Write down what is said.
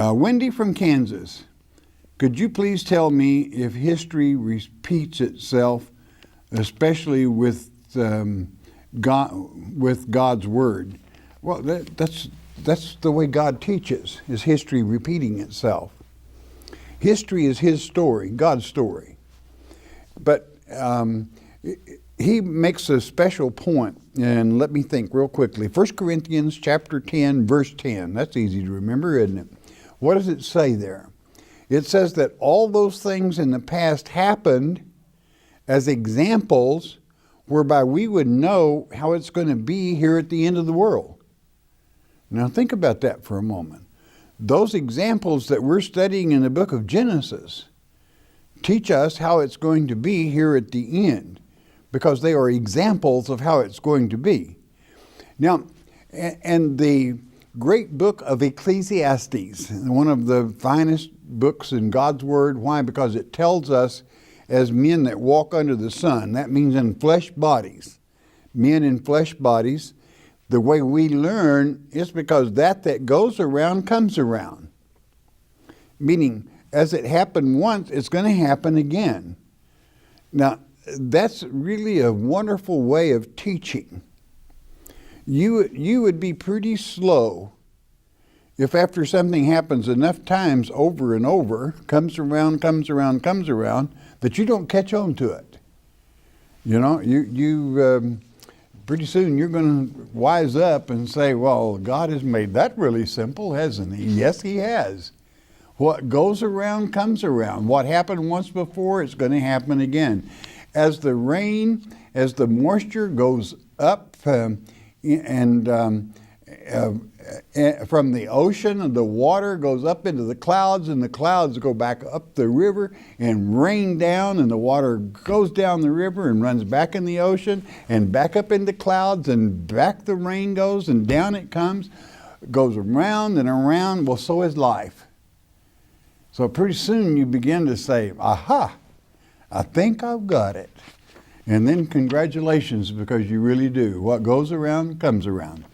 Wendy from Kansas, could you please tell me if history repeats itself, especially with God's Word? Well, that's the way God teaches, is history repeating itself. History is His story, God's story. But He makes a special point, and let me think real quickly. 1 Corinthians chapter 10, verse 10. That's easy to remember, isn't it? What does it say there? It says that all those things in the past happened as examples whereby we would know how it's going to be here at the end of the world. Now think about that for a moment. Those examples that we're studying in the book of Genesis teach us how it's going to be here at the end, because they are examples of how it's going to be. Now, and the great book of Ecclesiastes, one of the finest books in God's Word. Why? Because it tells us as men that walk under the sun, that means in flesh bodies, men in flesh bodies, the way we learn is because that goes around comes around. Meaning, as it happened once, it's going to happen again. Now, that's really a wonderful way of teaching. You would be pretty slow if after something happens enough times over and over, comes around, that you don't catch on to it. You know, you pretty soon you're going to wise up and say, well, God has made that really simple, hasn't He? Yes, He has. What goes around comes around. What happened once before, it's going to happen again. As the rain, as the moisture goes up from the ocean, and the water goes up into the clouds, and the clouds go back up the river and rain down, and the water goes down the river and runs back in the ocean and back up into clouds, and back the rain goes and down it comes, goes around and around. Well, so is life. So pretty soon you begin to say, aha, I think I've got it. And then congratulations, because you really do. What goes around comes around.